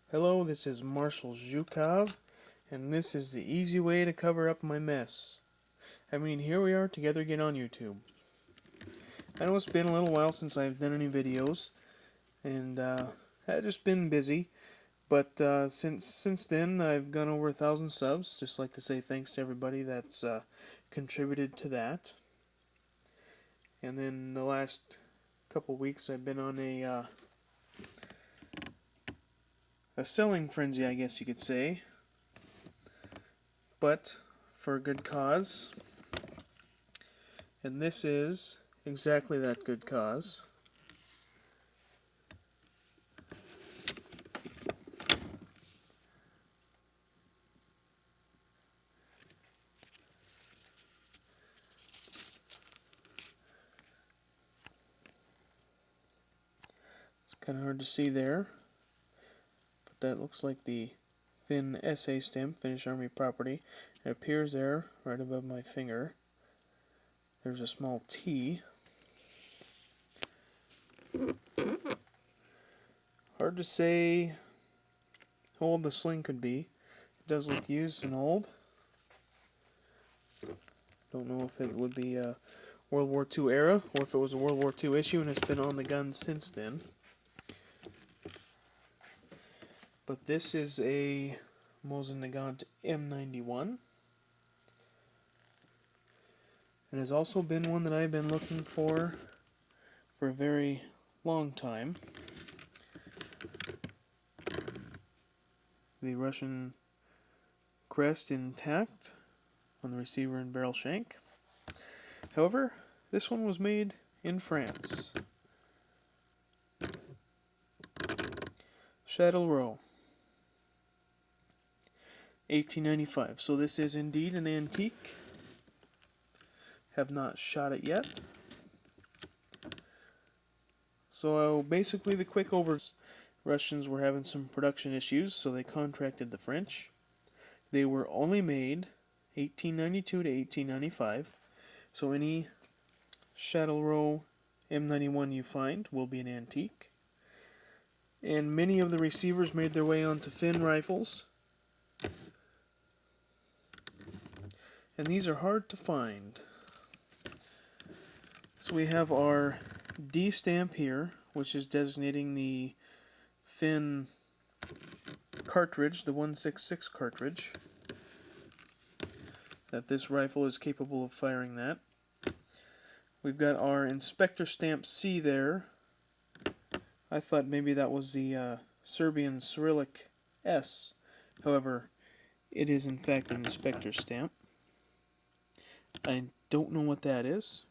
Hello, this is Marshall Zhukov, and this is the easy way to cover up my mess. I mean, here we are together again on YouTube. I know it's been a little while since I've done any videos, and I've just been busy, but since then I've gone over 1,000 subs. Just like to say thanks to everybody that's contributed to that. And then the last couple weeks I've been on a selling frenzy, I guess you could say, but for a good cause. And this is exactly that good cause. It's kind of hard to see there, but that looks like the Finn SA stamp, Finnish Army property. It appears there, right above my finger. There's a small T. Hard to say how old the sling could be. It does look used and old. Don't know if it would be a World War II era, or if it was a World War II issue and it's been on the gun since then. But this is a Mosin Nagant M91. It has also been one that I've been looking for a very long time. The Russian crest intact on the receiver and barrel shank. However, this one was made in France. Chatellerault, 1895. So this is indeed an antique. Have not shot it yet. So basically the quick overview. Russians were having some production issues, so they contracted the French. They were only made 1892 to 1895. So any Chatellerault M91 you find will be an antique. And many of the receivers made their way onto Finn rifles. And these are hard to find. So we have our D stamp here, which is designating the Finn cartridge, the 166 cartridge, that this rifle is capable of firing that. We've got our inspector stamp C there. I thought maybe that was the Serbian Cyrillic S. However, it is in fact an inspector stamp. I don't know what that is.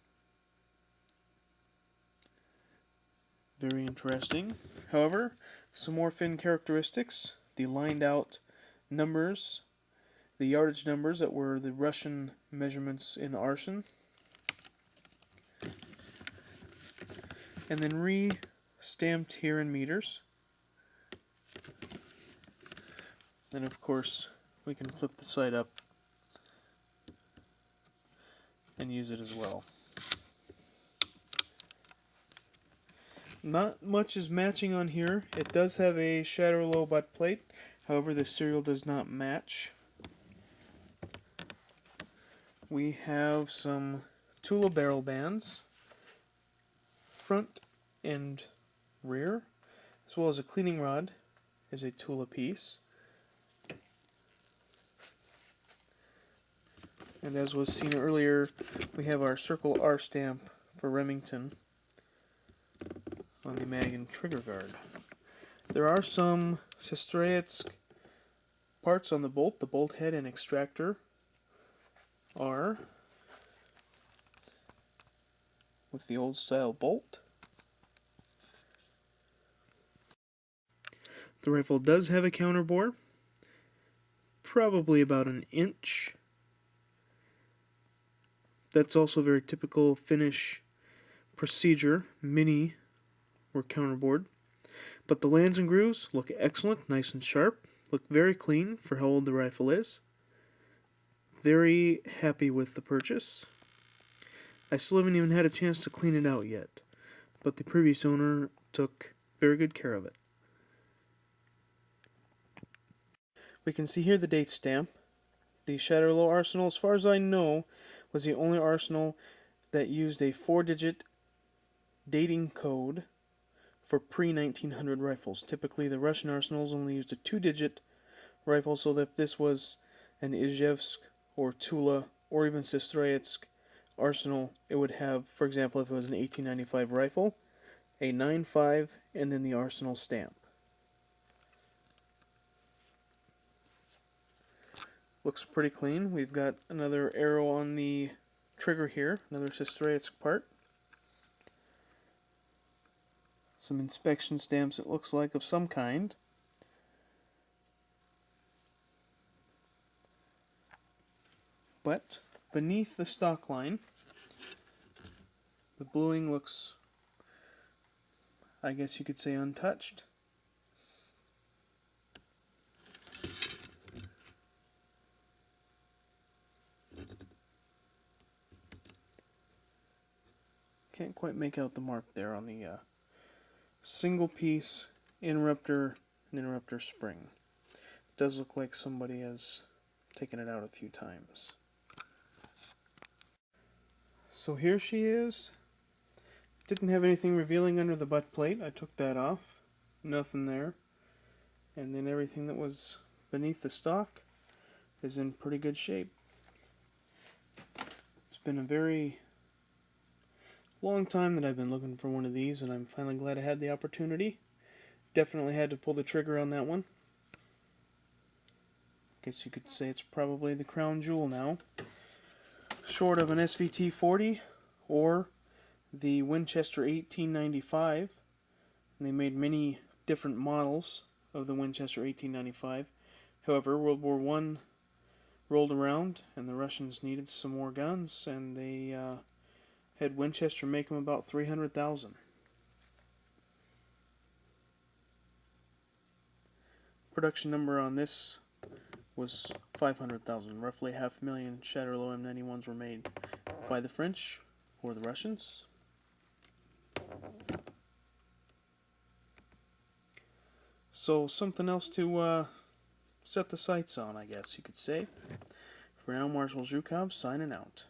Very interesting. However, some more Finn characteristics. The lined out numbers, the yardage numbers that were the Russian measurements in arson. And then re-stamped here in meters. And of course, we can flip the sight up and use it as well. Not much is matching on here. It does have a Chatellerault butt plate. However, the serial does not match. We have some Tula barrel bands, front and rear, as well as a cleaning rod is a Tula piece. And as was seen earlier, we have our Circle R stamp for Remington on the mag and trigger guard. There are some Sestrelets parts on the bolt head and extractor are with the old style bolt. The rifle does have a counterbore, probably about an inch. That's also very typical Finnish procedure, mini or counterboard. But the lands and grooves look excellent, nice and sharp, look very clean for how old the rifle is. Very happy with the purchase. I still haven't even had a chance to clean it out yet, but the previous owner took very good care of it. We can see here the date stamp. The Chatellerault arsenal, as far as I know, was the only arsenal that used a 4-digit dating code for pre-1900 rifles. Typically, the Russian arsenals only used a 2-digit rifle, so that if this was an Izhevsk or Tula or even Sestroyetsk arsenal, it would have, for example, if it was an 1895 rifle, a 9.5 and then the arsenal stamp. Looks pretty clean. We've got another arrow on the trigger here, another Sestroyetsk part. Some inspection stamps, it looks like, of some kind. But beneath the stock line, the bluing looks, I guess you could say, untouched. Can't quite make out the mark there on the single piece interrupter and interrupter spring. It does look like somebody has taken it out a few times. So here she is. Didn't have anything revealing under the butt plate. I took that off. Nothing there. And then everything that was beneath the stock is in pretty good shape. It's been a very long time that I've been looking for one of these, and I'm finally glad I had the opportunity. Definitely had to pull the trigger on that one. Guess you could say it's probably the crown jewel now. Short of an SVT-40 or the Winchester 1895. And they made many different models of the Winchester 1895. However, World War I rolled around and the Russians needed some more guns, and they had Winchester make them about 300,000. Production number on this was 500,000. Roughly 500,000 Chatellerault M91s were made by the French for the Russians. So something else to set the sights on, I guess you could say. For now, Marshal Zhukov signing out.